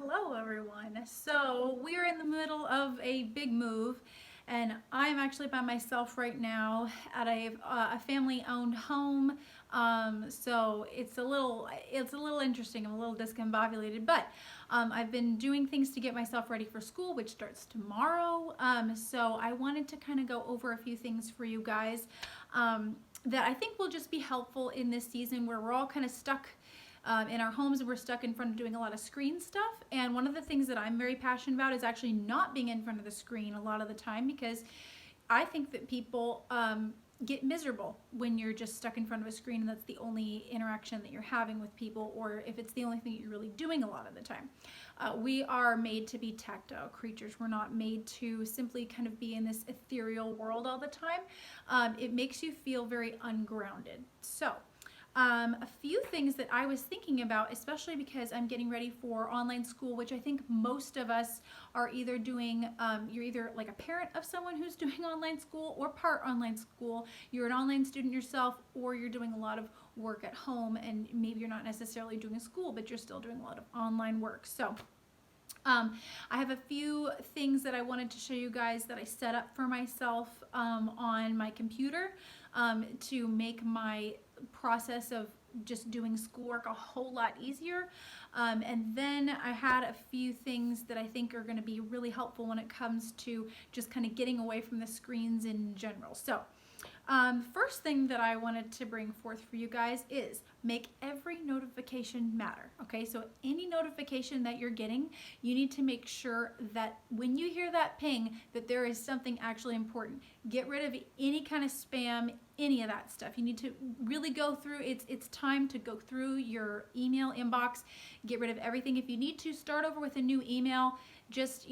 Hello, everyone. So, we are in the middle of a big move, and I'm actually by myself right now at a family-owned home. So it's a little interesting. I'm a little discombobulated, but I've been doing things to get myself ready for school, which starts tomorrow. So I wanted to kind of go over a few things for you guys that I think will just be helpful in this season where we're all kind of stuck in our homes and we're stuck in front of doing a lot of screen stuff. And one of the things that I'm very passionate about is actually not being in front of the screen a lot of the time, because I think that people get miserable when you're just stuck in front of a screen and that's the only interaction that you're having with people, or if it's the only thing that you're really doing a lot of the time. We are made to be tactile creatures. We're not made to simply kind of be in this ethereal world all the time. It makes you feel very ungrounded. So a few things that I was thinking about, especially because I'm getting ready for online school, which I think most of us are either doing, you're either like a parent of someone who's doing online school or part online school, you're an online student yourself, or you're doing a lot of work at home and maybe you're not necessarily doing school, but you're still doing a lot of online work. So I have a few things that I wanted to show you guys that I set up for myself on my computer to make my process of just doing schoolwork a whole lot easier. And then I had a few things that I think are going to be really helpful when it comes to just kind of getting away from the screens in general. So first thing that I wanted to bring forth for you guys is make every notification matter. Okay, so any notification that you're getting, you need to make sure that when you hear that ping, that there is something actually important. Get rid of any kind of spam, any of that stuff. You need to really go through, it's time to go through your email inbox, get rid of everything. If you need to start over with a new email, just,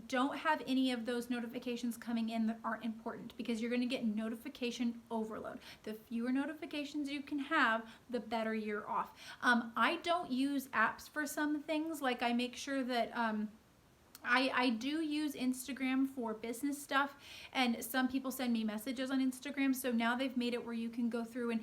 don't have any of those notifications coming in that aren't important, because you're going to get notification overload. The fewer notifications you can have, the better you're off. I don't use apps for some things. Like, I make sure that I do use Instagram for business stuff, and some people send me messages on Instagram, so now they've made it where you can go through and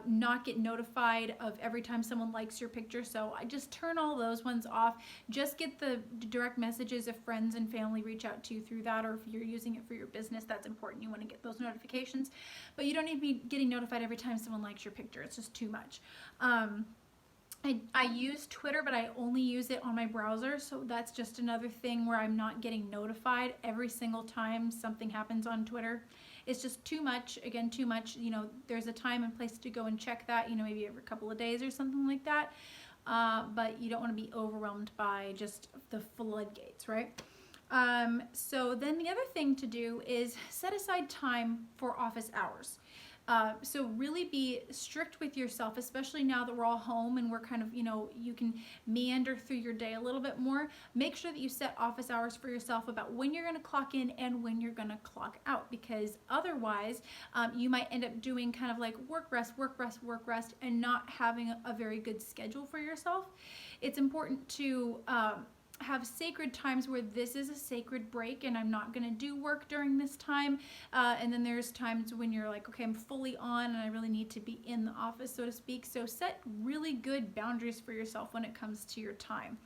not get notified of every time someone likes your picture. So I just turn all those ones off. Just get the direct messages if friends and family reach out to you through that, or if you're using it for your business, that's important. You want to get those notifications, but you don't need to be getting notified every time someone likes your picture. It's just too much. I use Twitter, but I only use it on my browser, so that's just another thing where I'm not getting notified every single time something happens on Twitter. It's just too much. Again, too much. There's a time and place to go and check that, maybe every couple of days or something like that. But you don't want to be overwhelmed by just the floodgates, right? So then the other thing to do is set aside time for office hours. So really be strict with yourself, especially now that we're all home and we're kind of, you can meander through your day a little bit more. Make sure that you set office hours for yourself about when you're going to clock in and when you're going to clock out, because otherwise you might end up doing kind of like work, rest, work, rest, work, rest, and not having a very good schedule for yourself. It's important to have sacred times where this is a sacred break and I'm not going to do work during this time. And then there's times when you're like, okay, I'm fully on and I really need to be in the office, so to speak. So set really good boundaries for yourself when it comes to your time.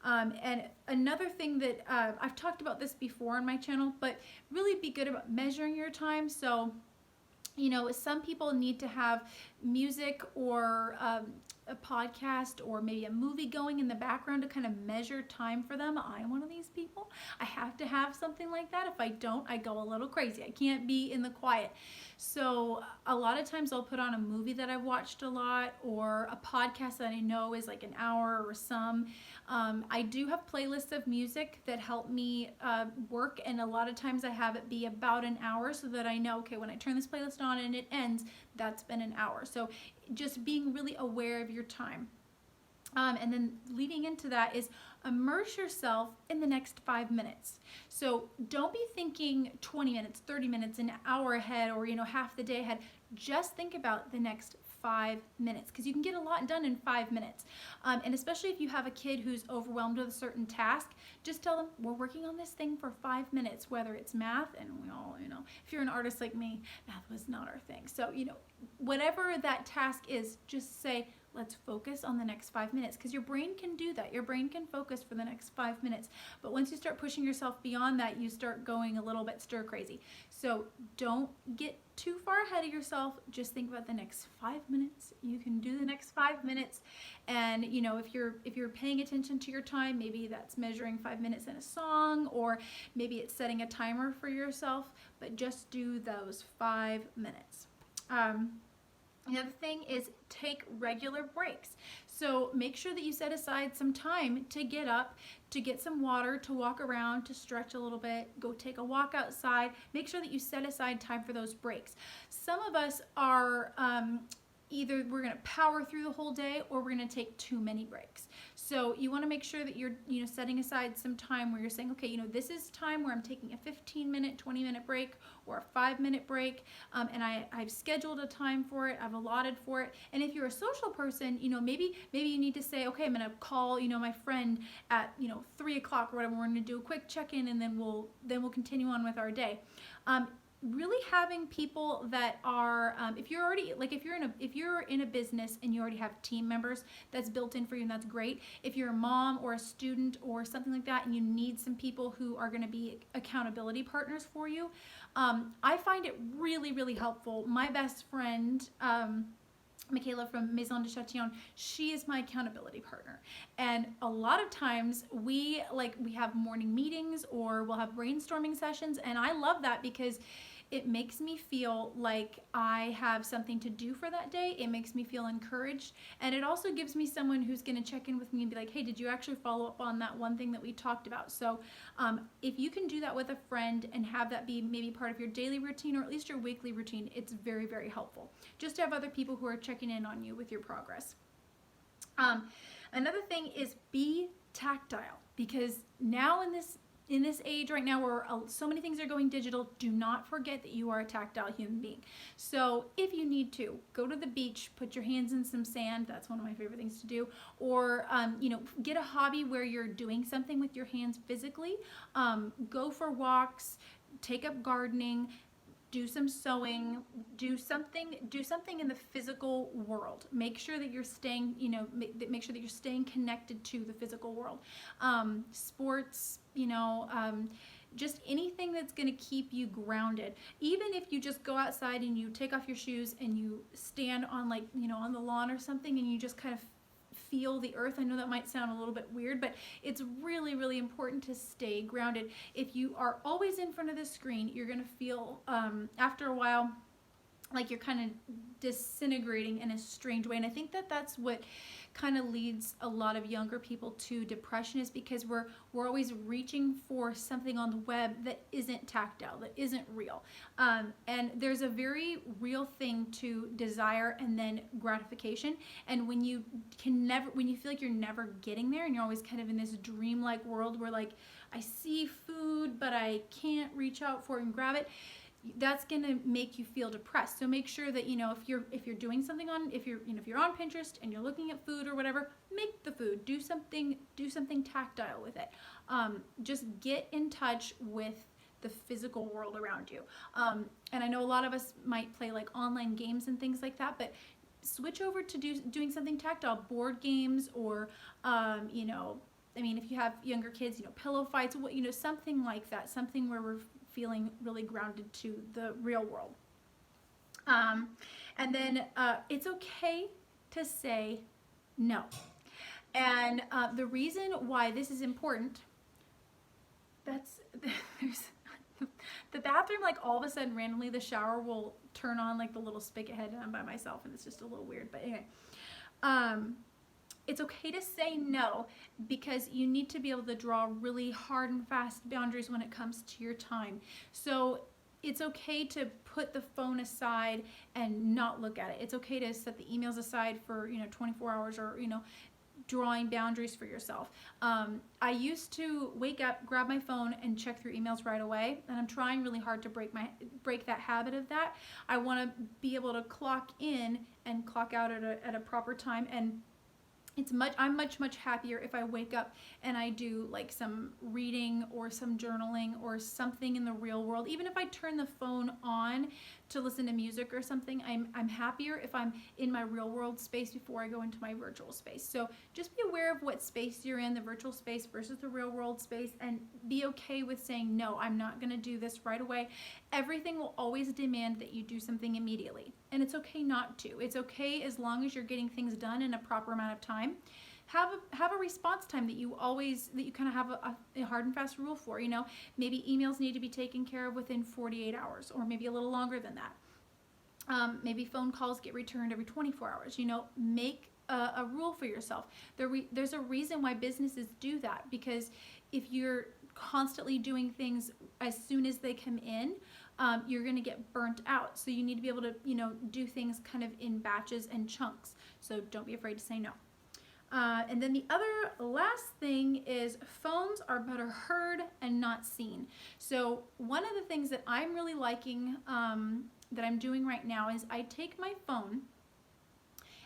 And another thing that I've talked about this before on my channel, but really be good about measuring your time. So some people need to have music or a podcast or maybe a movie going in the background to kind of measure time for them. I'm one of these people. I have to have something like that. If I don't, I go a little crazy. I can't be in the quiet. So a lot of times I'll put on a movie that I've watched a lot, or a podcast that I know is like an hour or some. I do have playlists of music that help me work, and a lot of times I have it be about an hour so that I know, okay, when I turn this playlist on and it ends, that's been an hour. So just being really aware of your time. And then leading into that is immerse yourself in the next 5 minutes. So don't be thinking 20 minutes, 30 minutes, an hour ahead, or half the day ahead. Just think about the next 5 minutes, because you can get a lot done in 5 minutes. And especially if you have a kid who's overwhelmed with a certain task, just tell them, we're working on this thing for 5 minutes, whether it's math, and we all, if you're an artist like me, math was not our thing. So, whatever that task is, just say, Let's focus on the next 5 minutes, because your brain can do that. Your brain can focus for the next 5 minutes. But once you start pushing yourself beyond that, you start going a little bit stir crazy. So don't get too far ahead of yourself. Just think about the next 5 minutes. You can do the next 5 minutes. And if you're paying attention to your time, maybe that's measuring 5 minutes in a song, or maybe it's setting a timer for yourself, but just do those 5 minutes. The other thing is take regular breaks. So make sure that you set aside some time to get up, to get some water, to walk around, to stretch a little bit, go take a walk outside. Make sure that you set aside time for those breaks. Some of us are either we're going to power through the whole day, or we're going to take too many breaks. So you want to make sure that you're setting aside some time where you're saying, okay, this is time where I'm taking a 15-minute, 20-minute break, or a 5-minute break, and I've scheduled a time for it, I've allotted for it. And if you're a social person, maybe you need to say, okay, I'm going to call my friend at 3 o'clock or whatever. We're going to do a quick check-in, and then we'll continue on with our day. Really having people that are, if you're in a business and you already have team members, that's built in for you, and that's great. If you're a mom or a student or something like that, and you need some people who are going to be accountability partners for you, I find it really, really helpful. My best friend, Michaela from Maison de Chatillon, she is my accountability partner. And a lot of times we have morning meetings, or we'll have brainstorming sessions, and I love that because it makes me feel like I have something to do for that day. It makes me feel encouraged, and it also gives me someone who's going to check in with me and be like, hey, did you actually follow up on that one thing that we talked about? So if you can do that with a friend and have that be maybe part of your daily routine, or at least your weekly routine, it's very, very helpful just to have other people who are checking in on you with your progress. Another thing is be tactile, because now in this age right now where so many things are going digital, do not forget that you are a tactile human being. So if you need to, go to the beach, put your hands in some sand. That's one of my favorite things to do. Or, get a hobby where you're doing something with your hands physically. Go for walks, take up gardening, do some sewing, do something in the physical world. Make sure that you're staying, make sure that you're staying connected to the physical world. Sports, just anything that's going to keep you grounded. Even if you just go outside and you take off your shoes and you stand on on the lawn or something, and you just kind of feel the earth. I know that might sound a little bit weird, but it's really, really important to stay grounded. If you are always in front of the screen, you're going to feel after a while like you're kind of disintegrating in a strange way. And I think that that's what kind of leads a lot of younger people to depression, is because we're always reaching for something on the web that isn't tactile, that isn't real. And there's a very real thing to desire and then gratification. And when you feel like you're never getting there, and you're always kind of in this dreamlike world where I see food, but I can't reach out for it and grab it, that's going to make you feel depressed. So make sure that if you're doing something if you're on Pinterest and you're looking at food or whatever, make the food, do something tactile with it. Just get in touch with the physical world around you. And I know a lot of us might play online games and things like that, but switch over to doing something tactile, board games, or if you have younger kids, pillow fights, something like that, something where we're feeling really grounded to the real world. And then it's okay to say no. And the reason why this is important, there's the bathroom, all of a sudden randomly the shower will turn on the little spigot head, and I'm by myself, and it's just a little weird. But anyway, it's okay to say no, because you need to be able to draw really hard and fast boundaries when it comes to your time. So it's okay to put the phone aside and not look at it. It's okay to set the emails aside for 24 hours, or drawing boundaries for yourself. I used to wake up, grab my phone, and check through emails right away, and I'm trying really hard to break that habit of that. I want to be able to clock in and clock out at a proper time, and I'm much happier if I wake up and I do some reading or some journaling or something in the real world. Even if I turn the phone on to listen to music or something. I'm happier if I'm in my real world space before I go into my virtual space. So just be aware of what space you're in, the virtual space versus the real world space, and be okay with saying, no, I'm not going to do this right away. Everything will always demand that you do something immediately. And it's okay not to. It's okay as long as you're getting things done in a proper amount of time. Have a response time that you kind of have a hard and fast rule for. Maybe emails need to be taken care of within 48 hours, or maybe a little longer than that. Maybe phone calls get returned every 24 hours. Make a rule for yourself. There's a reason why businesses do that, because if you're constantly doing things as soon as they come in, you're going to get burnt out. So you need to be able to, do things kind of in batches and chunks. So don't be afraid to say no. And then the last thing is phones are better heard and not seen. So one of the things that I'm really liking, that I'm doing right now, is I take my phone,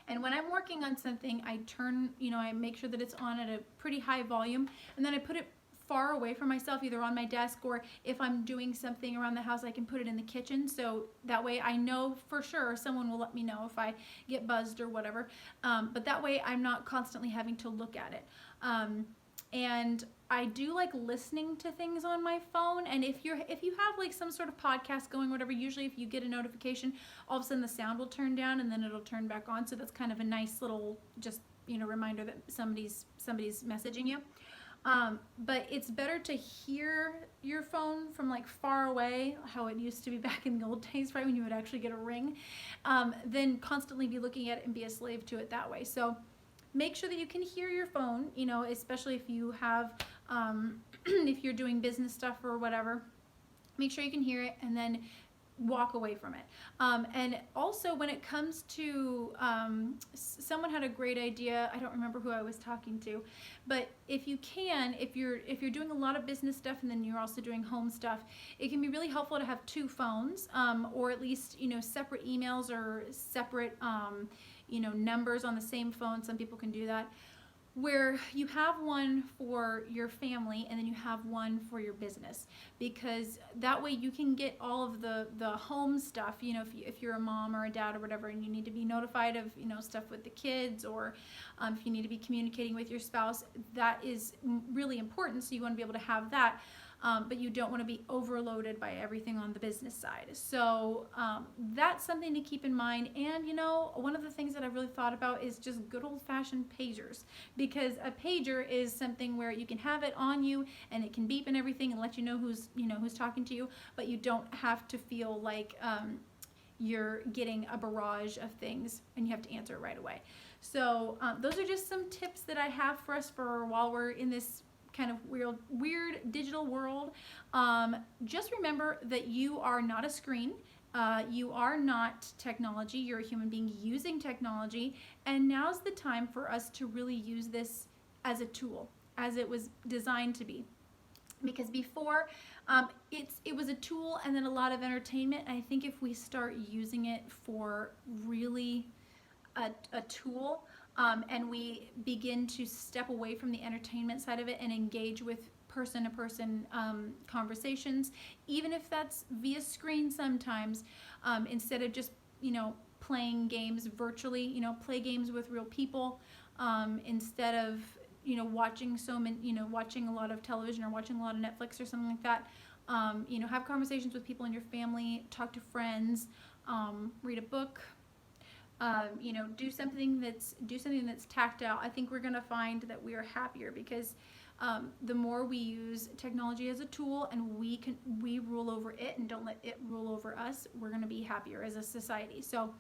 and when I'm working on something, I I make sure that it's on at a pretty high volume, and then I put it far away from myself, either on my desk, or if I'm doing something around the house, I can put it in the kitchen. So that way I know for sure someone will let me know if I get buzzed or whatever. But that way I'm not constantly having to look at it. And I do like listening to things on my phone. And if you have like some sort of podcast going, whatever, usually if you get a notification, all of a sudden the sound will turn down and then it'll turn back on. So that's kind of a nice little reminder that somebody's messaging you. But it's better to hear your phone from like far away, how it used to be back in the old days, right, when you would actually get a ring, than constantly be looking at it and be a slave to it that way. So make sure that you can hear your phone, especially if you have, if you're doing business stuff or whatever, make sure you can hear it, and then walk away from it. And also when it comes to, someone had a great idea, I don't remember who I was talking to, but if you're doing a lot of business stuff and then you're also doing home stuff, it can be really helpful to have two phones, or at least, separate emails or separate, numbers on the same phone. Some people can do that, where you have one for your family and then you have one for your business, because that way you can get all of the home stuff, if you're a mom or a dad or whatever, and you need to be notified of, stuff with the kids, or if you need to be communicating with your spouse, that is really important. So you want to be able to have that. But you don't want to be overloaded by everything on the business side. So that's something to keep in mind. And, one of the things that I really thought about is just good old-fashioned pagers, because a pager is something where you can have it on you and it can beep and everything and let you know who's talking to you, but you don't have to feel like you're getting a barrage of things and you have to answer it right away. So those are just some tips that I have for us for while we're in this kind of weird digital world. Just remember that you are not a screen. You are not technology. You're a human being using technology, and now's the time for us to really use this as a tool, as it was designed to be. Because before, it was a tool and then a lot of entertainment. I think if we start using it for really a tool, and we begin to step away from the entertainment side of it and engage with person-to-person conversations, even if that's via screen sometimes, instead of just playing games virtually, play games with real people, instead of watching watching a lot of television or watching a lot of Netflix or something like that. Have conversations with people in your family, talk to friends, read a book. Do something that's tactile. I think we're going to find that we are happier, because the more we use technology as a tool and we rule over it and don't let it rule over us, we're going to be happier as a society. So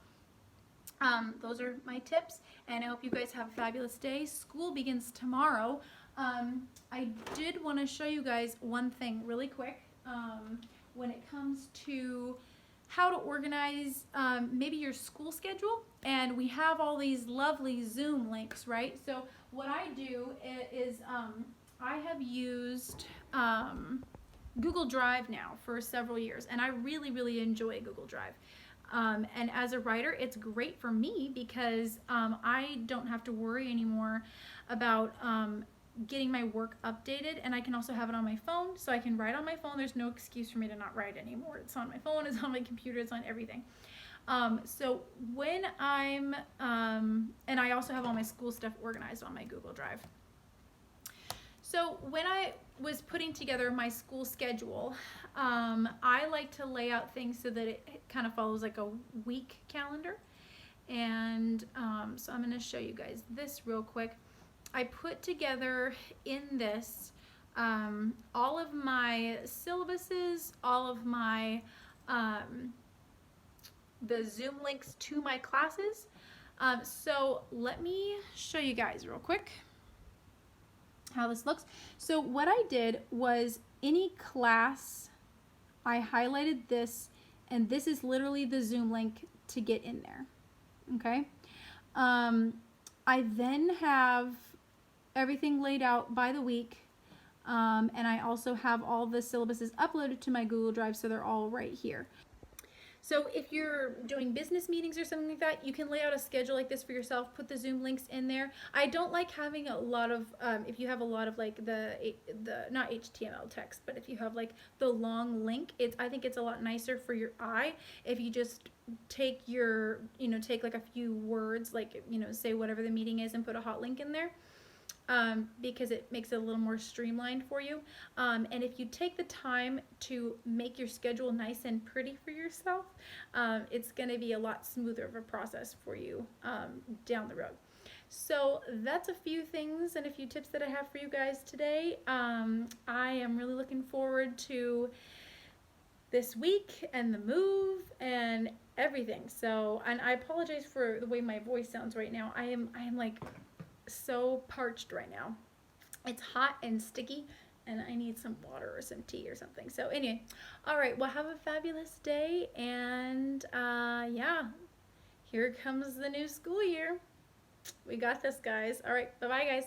those are my tips, and I hope you guys have a fabulous day. School begins tomorrow. I did want to show you guys one thing really quick, when it comes to how to organize maybe your school schedule. And we have all these lovely Zoom links, right? So what I do is I have used Google Drive now for several years, and I really, really enjoy Google Drive. And as a writer, it's great for me because I don't have to worry anymore about getting my work updated, and I can also have it on my phone, so I can write on my phone. There's no excuse for me to not write anymore. It's on my phone, it's on my computer, it's on everything. So when and I also have all my school stuff organized on my Google Drive. So when I was putting together my school schedule, I like to lay out things so that it kind of follows like a week calendar. And so I'm going to show you guys this real quick. I put together in this all of my syllabuses, all of my the Zoom links to my classes. So let me show you guys real quick how this looks. So what I did was any class, I highlighted this, and this is literally the Zoom link to get in there. Okay. I then have everything laid out by the week, and I also have all the syllabuses uploaded to my Google Drive, so they're all right here. So if you're doing business meetings or something like that, you can lay out a schedule like this for yourself, put the Zoom links in there. I don't like having a lot of, if you have a lot of like the not HTML text, but if you have like the long link, I think it's a lot nicer for your eye if you just take your, take like a few words, like, say whatever the meeting is and put a hot link in there. Because it makes it a little more streamlined for you. And if you take the time to make your schedule nice and pretty for yourself, it's going to be a lot smoother of a process for you down the road. So that's a few things and a few tips that I have for you guys today. I am really looking forward to this week and the move and everything. So, and I apologize for the way my voice sounds right now. I am like so parched right now. It's hot and sticky and I need some water or some tea or something. So anyway, all right, well, have a fabulous day, and yeah, here comes the new school year. We got this, guys. All right, bye-bye, guys.